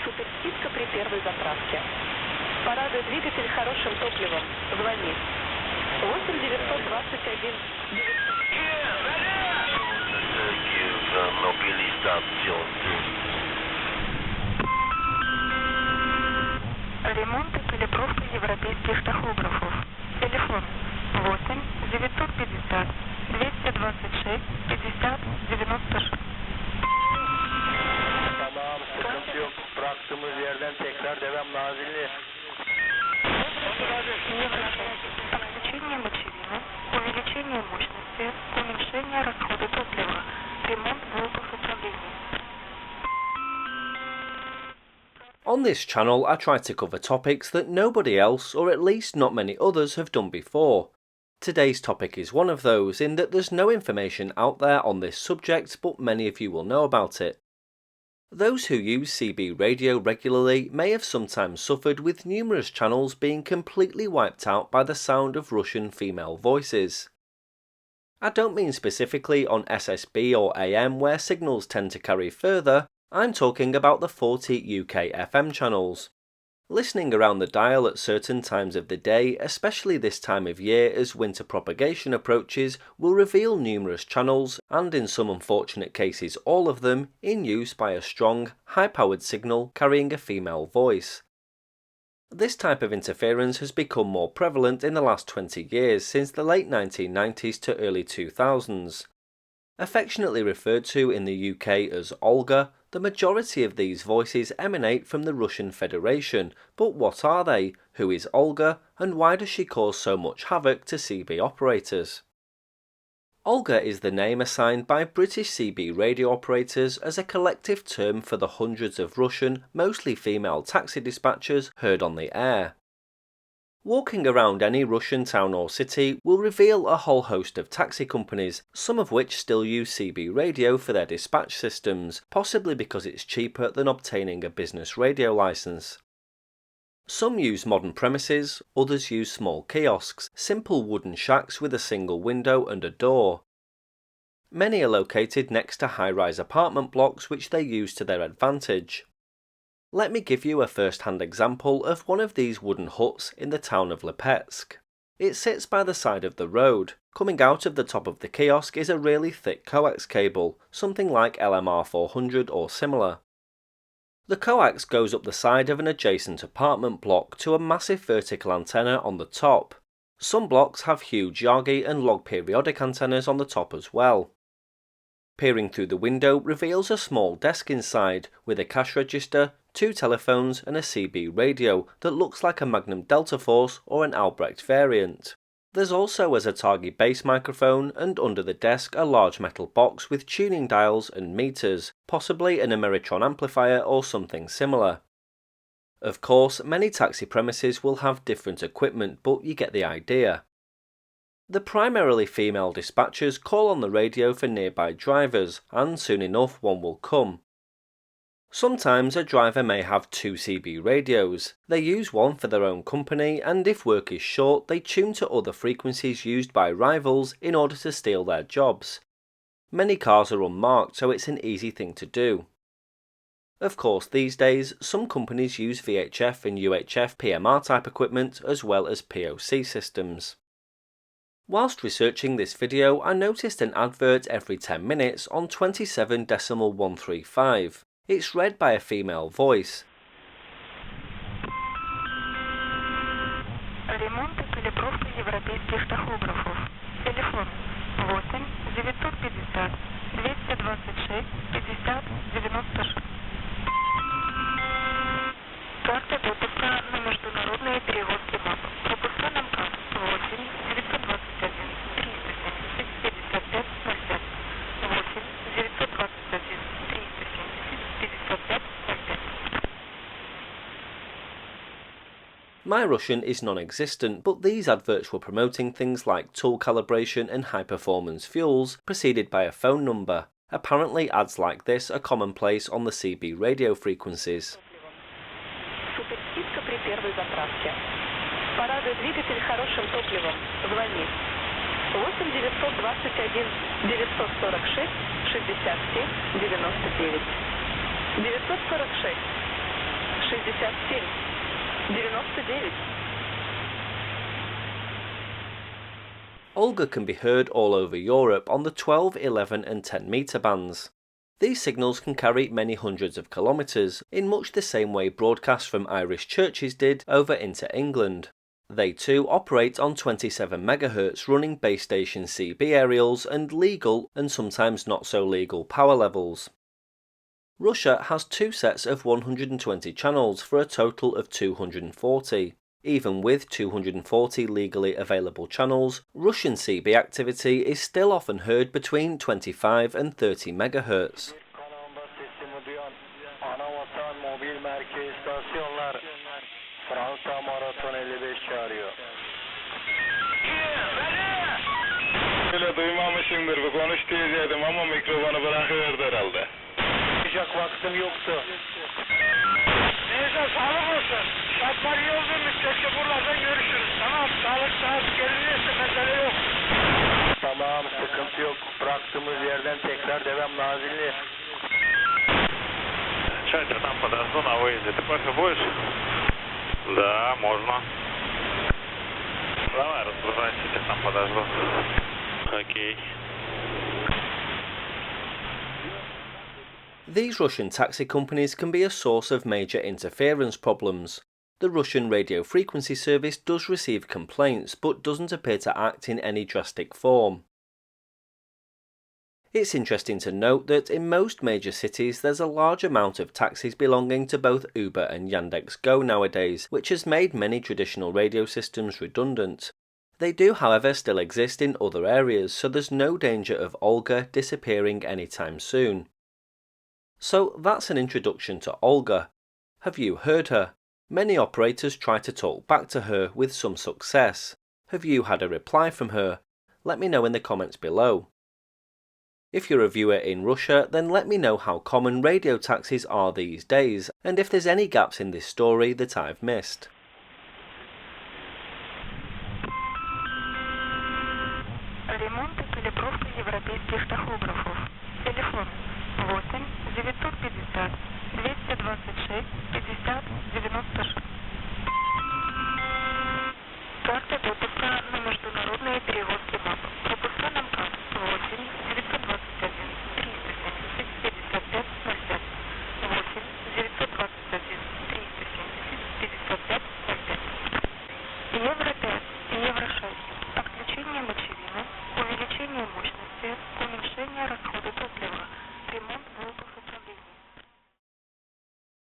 Суперскидка при первой заправке. Порадуй двигатель хорошим топливом. Звони. 8 921 Ремонт и калибровка европейских тахографов. Телефон 8 950 226 50 96. Tamam, sıkıntı yok. Bıraktığımız yerden tekrar devam Nazilli. Отключение мочевины, увеличение мощности, уменьшение расхода топлива, ремонт блоков управления. On this channel, I try to cover topics that nobody else, or at least not many others, have done before. Today's topic is one of those, in that there's no information out there on this subject, but many of you will know about it. Those who use CB radio regularly may have sometimes suffered with numerous channels being completely wiped out by the sound of Russian female voices. I don't mean specifically on SSB or AM where signals tend to carry further, I'm talking about the 40 UK FM channels. Listening around the dial at certain times of the day, especially this time of year as winter propagation approaches, will reveal numerous channels, and in some unfortunate cases all of them, in use by a strong, high-powered signal carrying a female voice. This type of interference has become more prevalent in the last 20 years since the late 1990s to early 2000s. Affectionately referred to in the UK as Olga, the majority of these voices emanate from the Russian Federation, but what are they, who is Olga, and why does she cause so much havoc to CB operators? Olga is the name assigned by British CB radio operators as a collective term for the hundreds of Russian, mostly female taxi dispatchers heard on the air. Walking around any Russian town or city will reveal a whole host of taxi companies, some of which still use CB radio for their dispatch systems, possibly because it's cheaper than obtaining a business radio license. Some use modern premises, others use small kiosks, simple wooden shacks with a single window and a door. Many are located next to high-rise apartment blocks which they use to their advantage. Let me give you a first-hand example of one of these wooden huts in the town of Lipetsk. It sits by the side of the road. Coming out of the top of the kiosk is a really thick coax cable, something like LMR 400 or similar. The coax goes up the side of an adjacent apartment block to a massive vertical antenna on the top. Some blocks have huge Yagi and log periodic antennas on the top as well. Peering through the window reveals a small desk inside, with a cash register, 2 telephones and a CB radio that looks like a Magnum Delta Force or an Albrecht variant. There's also a Zatagi bass microphone, and under the desk a large metal box with tuning dials and meters, possibly an Ameritron amplifier or something similar. Of course, many taxi premises will have different equipment, but you get the idea. The primarily female dispatchers call on the radio for nearby drivers, and soon enough one will come. Sometimes a driver may have 2 CB radios. They use one for their own company, and if work is short, they tune to other frequencies used by rivals in order to steal their jobs. Many cars are unmarked, so it's an easy thing to do. Of course, these days, some companies use VHF and UHF PMR type equipment as well as POC systems. Whilst researching this video, I noticed an advert every 10 minutes on 27.135. It's read by a female voice. Ремонт и калибровка европейских тахографов. Телефон 8 950 226 50 96. Карта допуска на международные перевозки МАП. Пропуска на МКАД 8 921 370 55 05. 8 921 370 55 05. My Russian is non-existent, but these adverts were promoting things like tool calibration and high-performance fuels, preceded by a phone number. Apparently ads like this are commonplace on the CB radio frequencies. Суперскидка при первой заправке. Порадуй двигатель хорошим топливом. Звони. 8 921 946 67 99. 946, 67, 99. Olga can be heard all over Europe on the 12, 11 and 10 metre bands. These signals can carry many hundreds of kilometres, in much the same way broadcasts from Irish churches did over into England. They too operate on 27 MHz running base station CB aerials and legal and sometimes not so legal power levels. Russia has two sets of 120 channels for a total of 240. Even with 240 legally available channels, Russian CB activity is still often heard between 25 and 30 MHz. Duymamışımdır, bu konuş diyecektim ama mikrofonu bırakıverdi herhalde. Vaktim yoktu. Neyse sağlık olsun. Şartlar iyi olduğu müddetçe buralarda görüşürüz. Tamam, sağlık saat gelinirse mesele yok. Tamam, sıkıntı yok. Bıraktığımız yerden tekrar devam Nazilli. Чатер там подожду на выезде. Ты кофе будешь? Да, можно. Давай, разгружайся, я там подожду. Окей. These Russian taxi companies can be a source of major interference problems. The Russian radio frequency service does receive complaints but doesn't appear to act in any drastic form. It's interesting to note that in most major cities there's a large amount of taxis belonging to both Uber and Yandex.Go nowadays, which has made many traditional radio systems redundant. They do, however, still exist in other areas, so there's no danger of Olga disappearing anytime soon. So that's an introduction to Olga. Have you heard her? Many operators try to talk back to her with some success. Have you had a reply from her? Let me know in the comments below. If you're a viewer in Russia, then let me know how common radio taxis are these days, and if there's any gaps in this story that I've missed. Ремонт и калибровка европейских тахографов. Телефон 8 950 226 50 96. Карта допуска на международные перевозки МАП. Пропуска нам 8